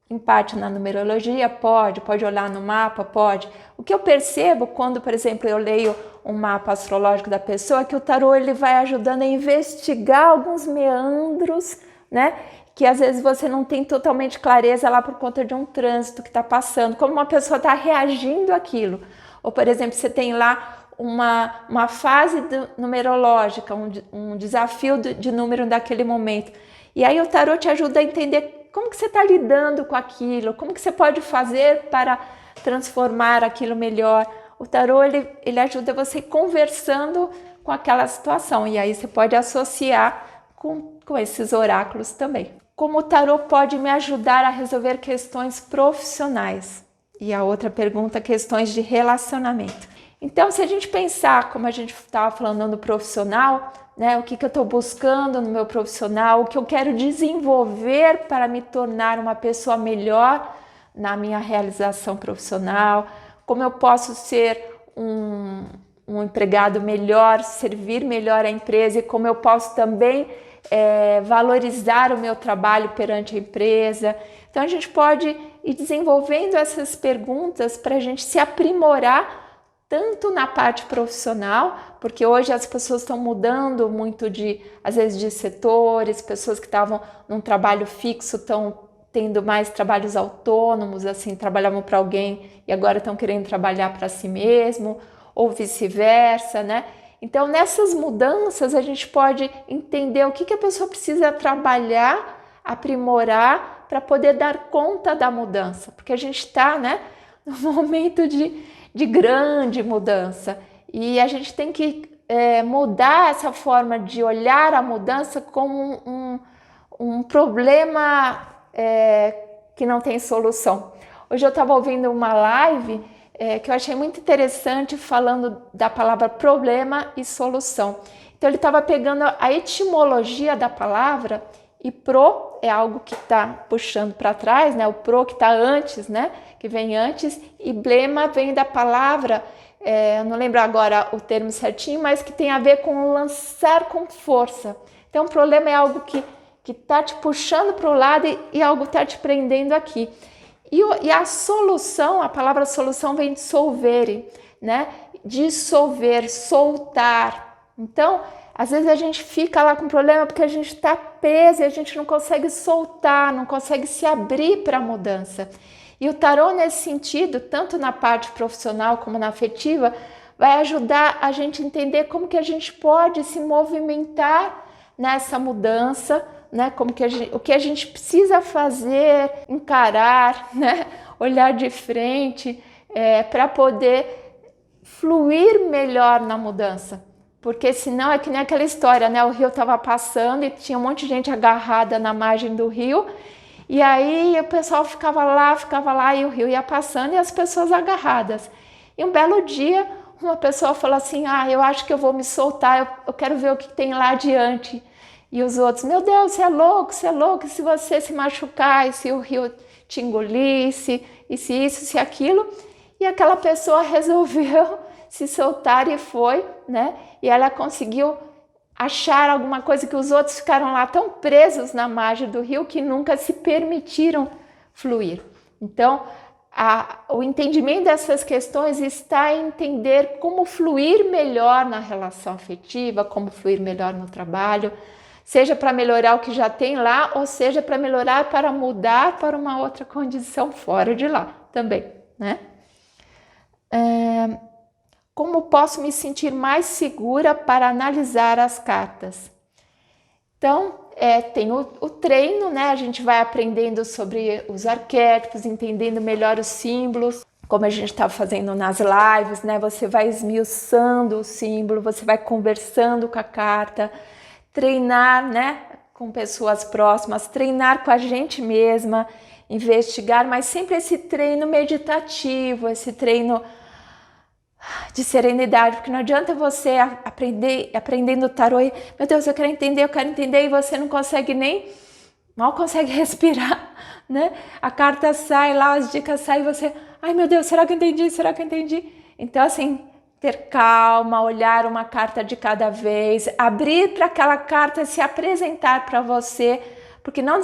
em parte na numerologia? Pode olhar no mapa? Pode. O que eu percebo quando, por exemplo, eu leio um mapa astrológico da pessoa, é que o tarô ele vai ajudando a investigar alguns meandros, né? Que às vezes você não tem totalmente clareza lá por conta de um trânsito que está passando, como uma pessoa está reagindo àquilo. Ou, por exemplo, você tem lá uma fase numerológica, um desafio de número daquele momento. E aí o tarô te ajuda a entender como que você está lidando com aquilo, como que você pode fazer para transformar aquilo melhor. O tarô ele ajuda você conversando com aquela situação, e aí você pode associar com esses oráculos também. Como o tarô pode me ajudar a resolver questões profissionais? E a outra pergunta, questões de relacionamento. Então, se a gente pensar, como a gente estava falando no profissional, né, o que eu estou buscando no meu profissional, o que eu quero desenvolver para me tornar uma pessoa melhor na minha realização profissional, como eu posso ser um empregado melhor, servir melhor a empresa, e como eu posso também valorizar o meu trabalho perante a empresa. Então, a gente pode ir desenvolvendo essas perguntas para a gente se aprimorar tanto na parte profissional, porque hoje as pessoas estão mudando muito às vezes de setores, pessoas que estavam num trabalho fixo estão tendo mais trabalhos autônomos, assim, trabalhavam para alguém e agora estão querendo trabalhar para si mesmo, ou vice-versa, né? Então, nessas mudanças, a gente pode entender o que a pessoa precisa trabalhar, aprimorar, para poder dar conta da mudança, porque a gente está, né, num momento de grande mudança, e a gente tem que mudar essa forma de olhar a mudança como um problema que não tem solução. Hoje eu estava ouvindo uma live que eu achei muito interessante, falando da palavra problema e solução. Então ele estava pegando a etimologia da palavra, e pro é algo que está puxando para trás, né? O pro que está antes, né? Que vem antes, e blema vem da palavra, eu não lembro agora o termo certinho, mas que tem a ver com lançar com força. Então, o problema é algo que está te puxando para o lado e algo está te prendendo aqui. E a solução, a palavra solução vem de solvere, né? Dissolver, soltar. Então, às vezes a gente fica lá com problema porque a gente está preso e a gente não consegue soltar, não consegue se abrir para a mudança. E o tarô, nesse sentido, tanto na parte profissional como na afetiva, vai ajudar a gente a entender como que a gente pode se movimentar nessa mudança, né? O que a gente precisa fazer, encarar, né? Olhar de frente, para poder fluir melhor na mudança. Porque senão é que nem aquela história, né? O rio estava passando e tinha um monte de gente agarrada na margem do rio, e aí o pessoal ficava lá e o rio ia passando e as pessoas agarradas. E um belo dia uma pessoa falou assim: eu acho que eu vou me soltar, eu quero ver o que tem lá adiante. E os outros, meu Deus, você é louco, e se você se machucar, e se o rio te engolisse, e se isso, se aquilo. E aquela pessoa resolveu se soltar e foi, né? E ela conseguiu achar alguma coisa que os outros ficaram lá tão presos na margem do rio que nunca se permitiram fluir. Então, o entendimento dessas questões está em entender como fluir melhor na relação afetiva, como fluir melhor no trabalho, seja para melhorar o que já tem lá, ou seja para melhorar para mudar para uma outra condição fora de lá também, né? Como posso me sentir mais segura para analisar as cartas? Então, tem o treino, né? A gente vai aprendendo sobre os arquétipos, entendendo melhor os símbolos, como a gente estava fazendo nas lives, né? Você vai esmiuçando o símbolo, você vai conversando com a carta, treinar, né? Com pessoas próximas, treinar com a gente mesma, investigar, mas sempre esse treino meditativo, esse treino de serenidade, porque não adianta você aprendendo o tarô e, meu Deus, eu quero entender, e você não consegue mal consegue respirar, né? A carta sai lá, as dicas saem e você, ai meu Deus, será que eu entendi? Então assim, ter calma, olhar uma carta de cada vez, abrir para aquela carta se apresentar para você, porque não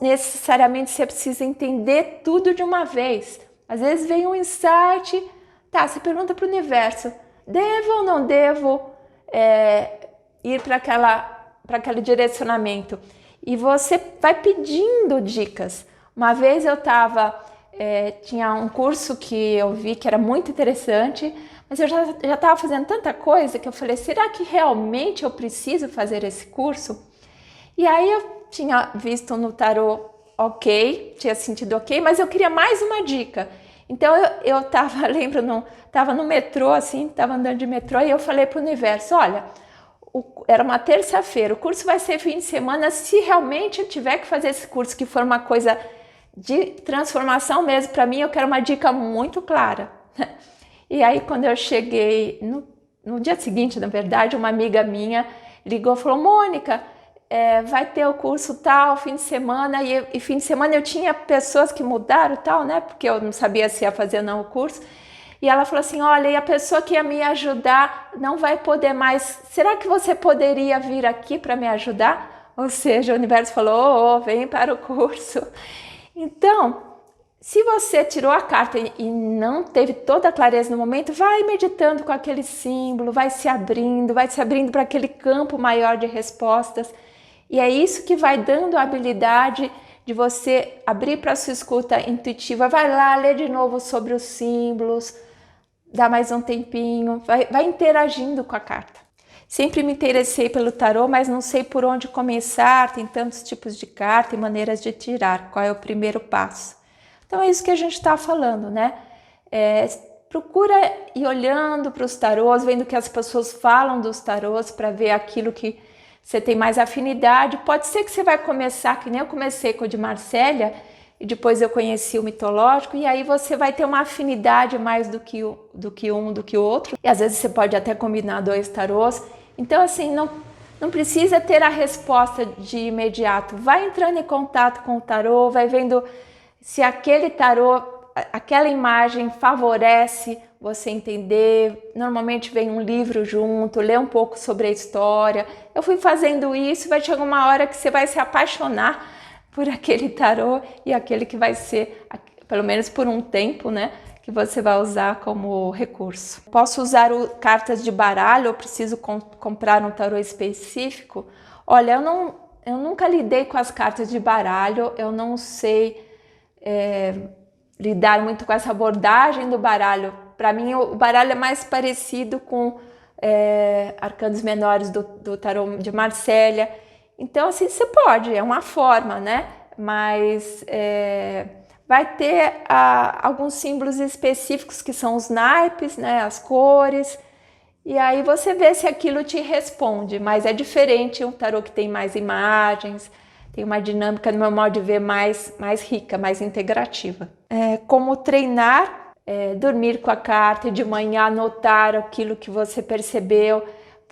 necessariamente você precisa entender tudo de uma vez. Às vezes vem um insight. Tá, você pergunta para o universo, devo ou não devo ir para aquele direcionamento? E você vai pedindo dicas. Uma vez eu tinha um curso que eu vi que era muito interessante, mas eu já estava fazendo tanta coisa que eu falei, será que realmente eu preciso fazer esse curso? E aí eu tinha visto no tarô, ok, tinha sentido ok, mas eu queria mais uma dica. Então eu tava no metrô, assim, tava andando de metrô, e eu falei para o universo, olha, era uma terça-feira, o curso vai ser fim de semana, se realmente eu tiver que fazer esse curso, que for uma coisa de transformação mesmo, para mim eu quero uma dica muito clara. E aí quando eu cheguei, no dia seguinte, na verdade, uma amiga minha ligou e falou, Mônica, vai ter o curso tal, fim de semana, e fim de semana eu tinha pessoas que mudaram tal, né, porque eu não sabia se ia fazer ou não o curso, e ela falou assim, olha, e a pessoa que ia me ajudar não vai poder mais, será que você poderia vir aqui para me ajudar? Ou seja, o universo falou, vem para o curso. Então, se você tirou a carta e não teve toda a clareza no momento, vai meditando com aquele símbolo, vai se abrindo para aquele campo maior de respostas. E é isso que vai dando a habilidade de você abrir para a sua escuta intuitiva. Vai lá, lê de novo sobre os símbolos, dá mais um tempinho, vai interagindo com a carta. Sempre me interessei pelo tarô, mas não sei por onde começar, tem tantos tipos de carta e maneiras de tirar, qual é o primeiro passo? Então é isso que a gente está falando, né? Procura ir olhando para os tarôs, vendo o que as pessoas falam dos tarôs para ver aquilo que você tem mais afinidade. Pode ser que você vai começar, que nem eu comecei com o de Marsella, e depois eu conheci o mitológico, e aí você vai ter uma afinidade mais do que um, do que o outro. E às vezes você pode até combinar 2 tarôs. Então assim, não precisa ter a resposta de imediato. Vai entrando em contato com o tarô, vai vendo se aquele tarô, aquela imagem favorece você entender. Normalmente vem um livro junto, lê um pouco sobre a história. Eu fui fazendo isso, vai chegar uma hora que você vai se apaixonar por aquele tarô e aquele que vai ser, pelo menos por um tempo, né, que você vai usar como recurso. Posso usar cartas de baralho ou preciso comprar um tarô específico? Olha, eu nunca lidei com as cartas de baralho, eu não sei lidar muito com essa abordagem do baralho. Para mim, o baralho é mais parecido com arcanos menores do tarô de Marsella. Então, assim, você pode, é uma forma, né? Mas vai ter alguns símbolos específicos que são os naipes, né? As cores. E aí você vê se aquilo te responde, mas é diferente um tarô que tem mais imagens, tem uma dinâmica, no meu modo de ver, mais rica, mais integrativa. Como treinar, dormir com a carta e de manhã anotar aquilo que você percebeu.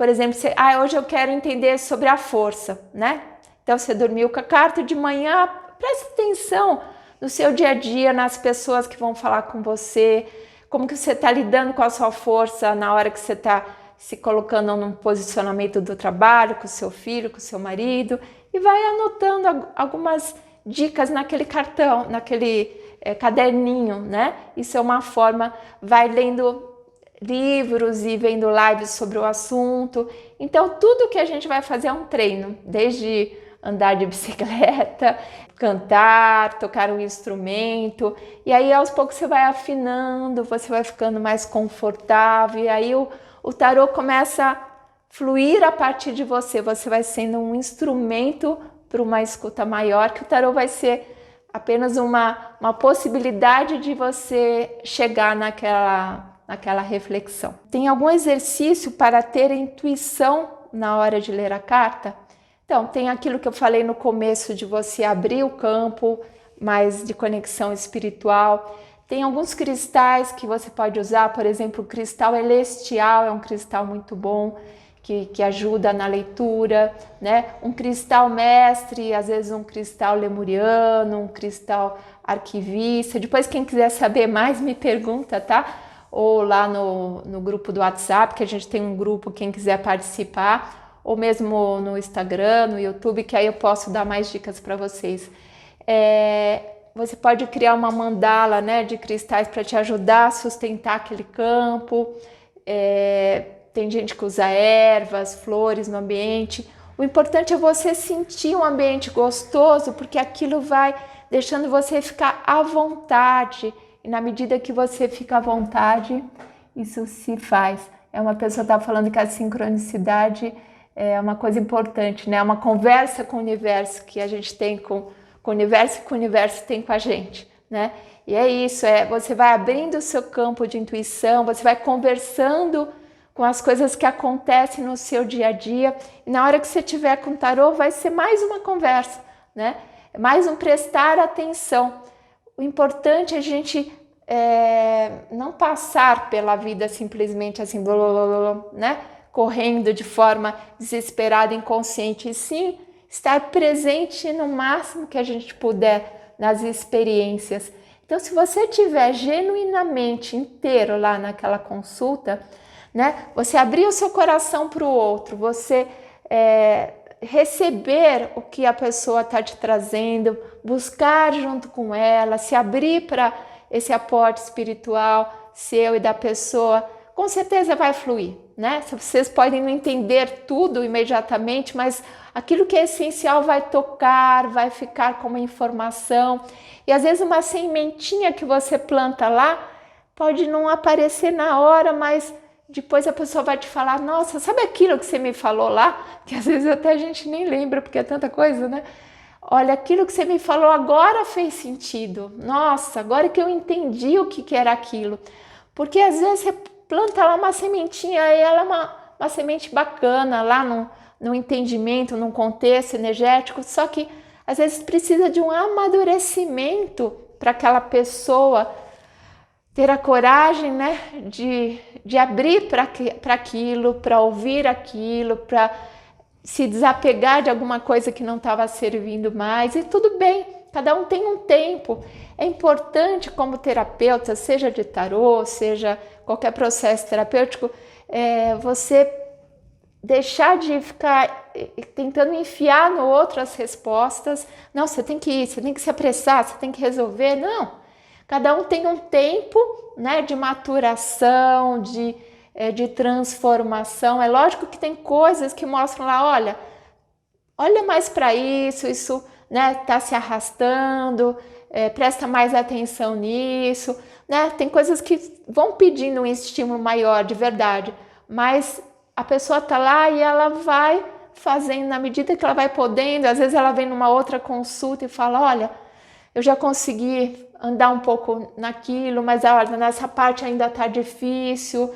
por exemplo, hoje eu quero entender sobre a força, né? Então você dormiu com a carta de manhã, preste atenção no seu dia a dia, nas pessoas que vão falar com você, como que você está lidando com a sua força na hora que você está se colocando num posicionamento do trabalho, com o seu filho, com o seu marido, e vai anotando algumas dicas naquele cartão, naquele caderninho, né? Isso é uma forma, vai lendo livros e vendo lives sobre o assunto. Então tudo que a gente vai fazer é um treino, desde andar de bicicleta, cantar, tocar um instrumento, e aí aos poucos você vai afinando, você vai ficando mais confortável, e aí o tarô começa a fluir a partir de você, você vai sendo um instrumento para uma escuta maior, que o tarô vai ser apenas uma possibilidade de você chegar naquela reflexão. Tem algum exercício para ter intuição na hora de ler a carta? Então, tem aquilo que eu falei no começo de você abrir o campo mais de conexão espiritual. Tem alguns cristais que você pode usar, por exemplo, o cristal celestial é um cristal muito bom, que ajuda na leitura, né? Um cristal mestre, às vezes um cristal lemuriano, um cristal arquivista. Depois, quem quiser saber mais, me pergunta, tá? Ou lá no grupo do WhatsApp, que a gente tem um grupo, quem quiser participar, ou mesmo no Instagram, no YouTube, que aí eu posso dar mais dicas para vocês. Você pode criar uma mandala, né, de cristais para te ajudar a sustentar aquele campo. Tem gente que usa ervas, flores no ambiente. O importante é você sentir um ambiente gostoso, porque aquilo vai deixando você ficar à vontade. E na medida que você fica à vontade, isso se faz. Uma pessoa está falando que a sincronicidade é uma coisa importante, né? Uma conversa com o universo que a gente tem com o universo e que o universo tem com a gente, né? E é isso, você vai abrindo o seu campo de intuição, você vai conversando com as coisas que acontecem no seu dia a dia, e na hora que você tiver com o tarô vai ser mais uma conversa, né? Mais um prestar atenção. O importante é a gente não passar pela vida simplesmente assim, blá, blá, blá, blá, né? Correndo de forma desesperada, inconsciente, e sim estar presente no máximo que a gente puder nas experiências. Então, se você estiver genuinamente inteiro lá naquela consulta, né, você abrir o seu coração para o outro, você receber o que a pessoa está te trazendo, buscar junto com ela, se abrir para esse aporte espiritual seu e da pessoa, com certeza vai fluir, né? Vocês podem não entender tudo imediatamente, mas aquilo que é essencial vai tocar, vai ficar como informação. E às vezes uma sementinha que você planta lá pode não aparecer na hora, mas depois a pessoa vai te falar: nossa, sabe aquilo que você me falou lá? Que às vezes até a gente nem lembra, porque é tanta coisa, né? Olha, aquilo que você me falou agora fez sentido. Nossa, agora que eu entendi o que era aquilo. Porque às vezes você planta lá uma sementinha e ela é uma semente bacana lá no entendimento, num contexto energético, só que às vezes precisa de um amadurecimento para aquela pessoa ter a coragem, né, de abrir para aquilo, para ouvir aquilo, para se desapegar de alguma coisa que não estava servindo mais, e tudo bem, cada um tem um tempo. É importante, como terapeuta, seja de tarô, seja qualquer processo terapêutico, você deixar de ficar tentando enfiar no outro as respostas. Não, você tem que ir, você tem que se apressar, você tem que resolver. Não, cada um tem um tempo, né, de maturação, de transformação. É lógico que tem coisas que mostram lá, olha mais para isso, né, tá se arrastando, presta mais atenção nisso, né? Tem coisas que vão pedindo um estímulo maior, de verdade, mas a pessoa tá lá e ela vai fazendo na medida que ela vai podendo. Às vezes ela vem numa outra consulta e fala: olha, eu já consegui andar um pouco naquilo, mas olha, nessa parte ainda tá difícil.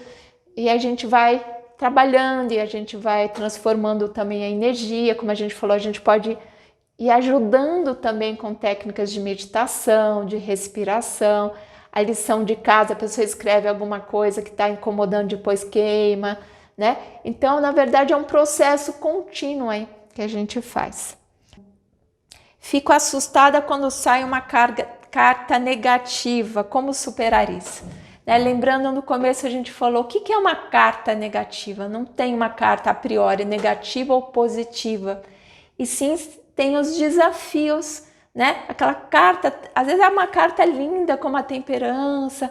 E a gente vai trabalhando e a gente vai transformando também a energia, como a gente falou, a gente pode ir ajudando também com técnicas de meditação, de respiração. A lição de casa, a pessoa escreve alguma coisa que está incomodando, depois queima, né? Então, na verdade, é um processo contínuo aí que a gente faz. Fico assustada quando sai uma carta negativa. Como superar isso? Né? Lembrando, no começo a gente falou, o que é uma carta negativa? Não tem uma carta a priori negativa ou positiva. E sim, tem os desafios, né? Aquela carta, às vezes é uma carta linda, como a temperança,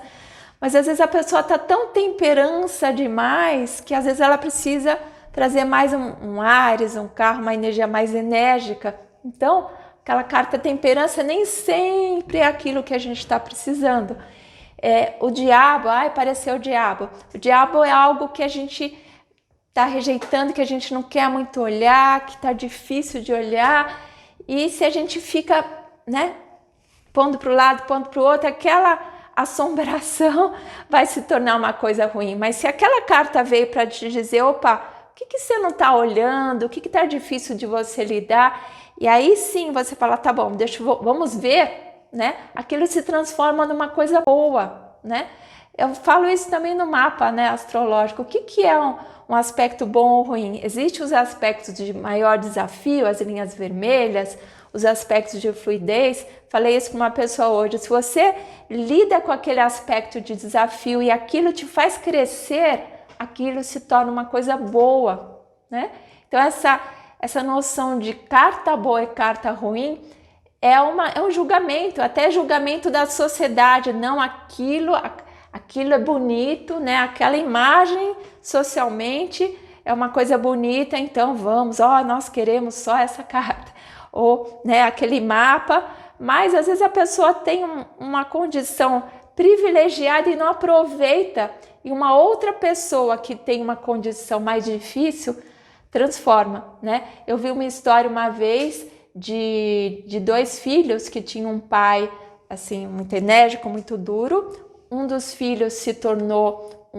mas às vezes a pessoa está tão temperança demais que às vezes ela precisa trazer mais um Áries, um carro, uma energia mais enérgica. Então, aquela carta temperança nem sempre é aquilo que a gente está precisando. O diabo, apareceu o diabo. O diabo é algo que a gente está rejeitando, que a gente não quer muito olhar, que está difícil de olhar. E se a gente fica, né, pondo para o lado, pondo para o outro, aquela assombração vai se tornar uma coisa ruim. Mas se aquela carta veio para te dizer, opa, o que você não está olhando, o que está difícil de você lidar, e aí sim você fala, tá bom, vamos ver, né? Aquilo se transforma numa coisa boa, né? Eu falo isso também no mapa, né, astrológico. O que é um aspecto bom ou ruim? Existem os aspectos de maior desafio, as linhas vermelhas, os aspectos de fluidez. Falei isso com uma pessoa hoje. Se você lida com aquele aspecto de desafio e aquilo te faz crescer, aquilo se torna uma coisa boa, né? Então essa noção de carta boa e carta ruim é um julgamento, até julgamento da sociedade. Não, aquilo é bonito, né? Aquela imagem socialmente é uma coisa bonita, então vamos, nós queremos só essa carta. Ou, né, aquele mapa, mas às vezes a pessoa tem uma condição privilegiada e não aproveita, e uma outra pessoa que tem uma condição mais difícil transforma, né? Eu vi uma história uma vez de dois filhos que tinham um pai assim muito enérgico, muito duro. Um dos filhos se tornou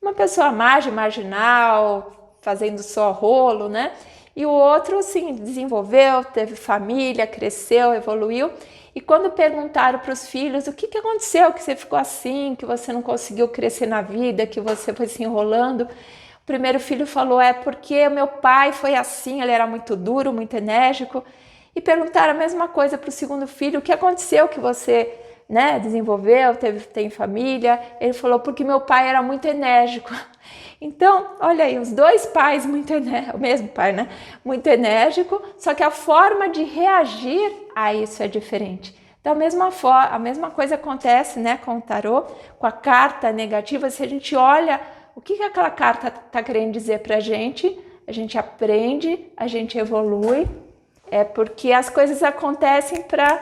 uma pessoa marginal, fazendo só rolo, né? E o outro, assim, desenvolveu, teve família, cresceu, evoluiu. E quando perguntaram para os filhos o que aconteceu, que você ficou assim, que você não conseguiu crescer na vida, que você foi se enrolando, o primeiro filho falou, porque meu pai foi assim, ele era muito duro, muito enérgico. E perguntaram a mesma coisa para o segundo filho, o que aconteceu que você, né, desenvolveu, tem família? Ele falou, porque meu pai era muito enérgico. Então, olha aí, os dois pais muito enérgicos, o mesmo pai, né? Muito enérgico, só que a forma de reagir a isso é diferente. Da mesma forma, a mesma coisa acontece, né, com o tarô, com a carta negativa. Se a gente olha o que aquela carta está querendo dizer para a gente aprende, a gente evolui, porque as coisas acontecem para,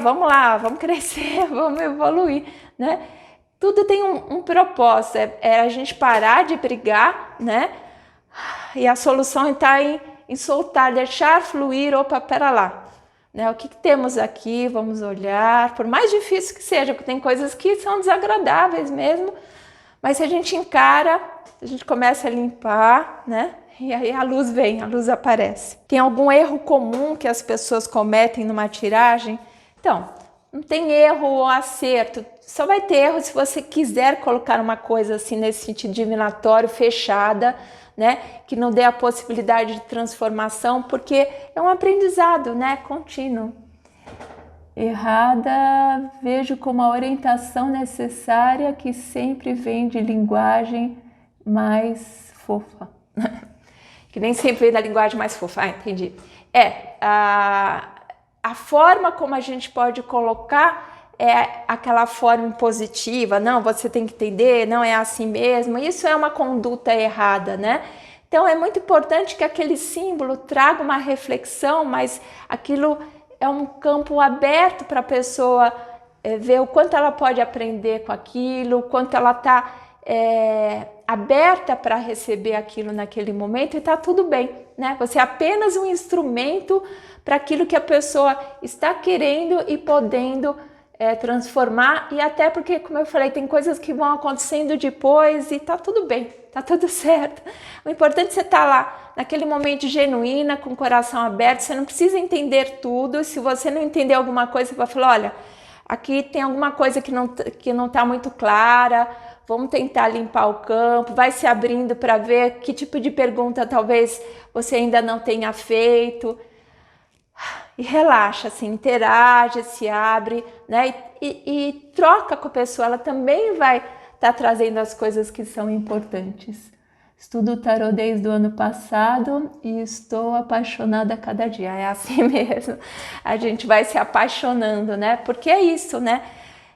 vamos lá, vamos crescer, vamos evoluir, né? Tudo tem um propósito, é a gente parar de brigar, né? E a solução está em soltar, deixar fluir, pera lá. Né? O que temos aqui? Vamos olhar, por mais difícil que seja, porque tem coisas que são desagradáveis mesmo, mas se a gente encara, a gente começa a limpar, né? E aí a luz vem, a luz aparece. Tem algum erro comum que as pessoas cometem numa tiragem? Então, não tem erro ou acerto, só vai ter erro se você quiser colocar uma coisa assim nesse sentido divinatório, fechada, né? Que não dê a possibilidade de transformação, porque é um aprendizado, né? Contínuo. Errada, vejo como a orientação necessária que sempre vem de linguagem mais fofa. Que nem sempre vem da linguagem mais fofa, entendi. A forma como a gente pode colocar é aquela forma positiva, não, você tem que entender, não é assim mesmo, isso é uma conduta errada, né? Então é muito importante que aquele símbolo traga uma reflexão, mas aquilo é um campo aberto para a pessoa ver o quanto ela pode aprender com aquilo, o quanto ela está aberta para receber aquilo naquele momento, e está tudo bem, né? Você é apenas um instrumento para aquilo que a pessoa está querendo e podendo transformar, e até porque, como eu falei, tem coisas que vão acontecendo depois e tá tudo bem, tá tudo certo. O importante é você estar lá, naquele momento genuína, com o coração aberto. Você não precisa entender tudo. Se você não entender alguma coisa, você vai falar, olha, aqui tem alguma coisa que não tá muito clara, vamos tentar limpar o campo, vai se abrindo para ver que tipo de pergunta talvez você ainda não tenha feito. E relaxa, assim, interage, se abre, né? E troca com a pessoa, ela também vai estar trazendo as coisas que são importantes. Estudo tarô desde o ano passado e estou apaixonada a cada dia. É assim mesmo. A gente vai se apaixonando, né? Porque é isso, né?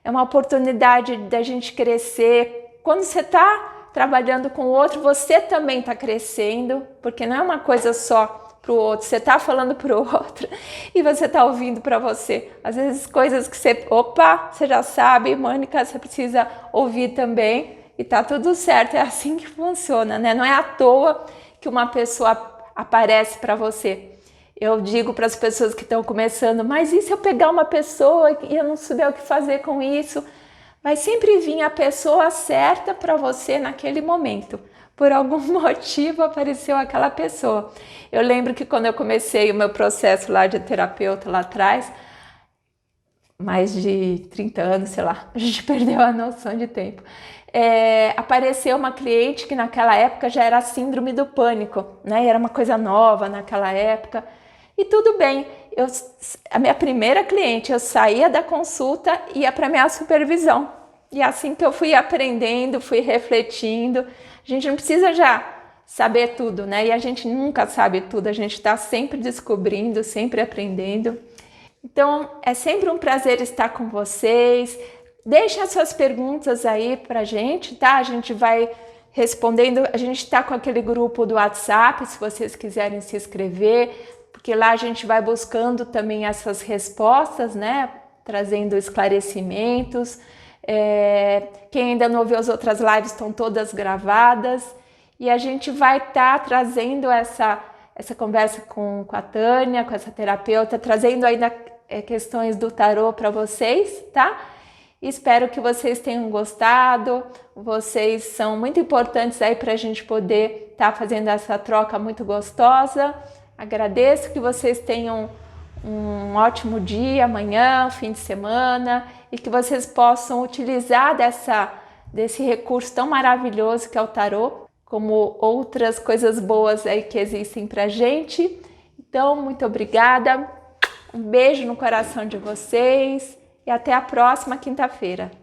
É uma oportunidade da gente crescer. Quando você está trabalhando com o outro, você também está crescendo, porque não é uma coisa só para o outro, você está falando para o outro e você está ouvindo para você. Às vezes coisas que você já sabe, Mônica, você precisa ouvir também e tá tudo certo, é assim que funciona, né? Não é à toa que uma pessoa aparece para você. Eu digo para as pessoas que estão começando, mas e se eu pegar uma pessoa e eu não souber o que fazer com isso? Vai sempre vir a pessoa certa para você naquele momento. Por algum motivo apareceu aquela pessoa. Eu lembro que quando eu comecei o meu processo lá de terapeuta lá atrás, mais de 30 anos, sei lá, a gente perdeu a noção de tempo. Apareceu uma cliente que naquela época já era síndrome do pânico, né? E era uma coisa nova naquela época. E tudo bem, a minha primeira cliente, eu saía da consulta e ia para minha supervisão. E assim que eu fui aprendendo, fui refletindo. A gente não precisa já saber tudo, né? E a gente nunca sabe tudo, a gente está sempre descobrindo, sempre aprendendo. Então, é sempre um prazer estar com vocês. Deixem as suas perguntas aí pra gente, tá? A gente vai respondendo. A gente está com aquele grupo do WhatsApp, se vocês quiserem se inscrever, porque lá a gente vai buscando também essas respostas, né? Trazendo esclarecimentos. Quem ainda não ouviu as outras lives estão todas gravadas. E a gente vai estar trazendo essa conversa com a Tânia, com essa terapeuta, trazendo ainda questões do tarô para vocês, tá? Espero que vocês tenham gostado. Vocês são muito importantes aí para a gente poder estar fazendo essa troca muito gostosa. Agradeço, que vocês tenham um ótimo dia, amanhã, fim de semana, e que vocês possam utilizar desse recurso tão maravilhoso que é o tarô, como outras coisas boas aí que existem pra gente. Então, muito obrigada, um beijo no coração de vocês e até a próxima quinta-feira.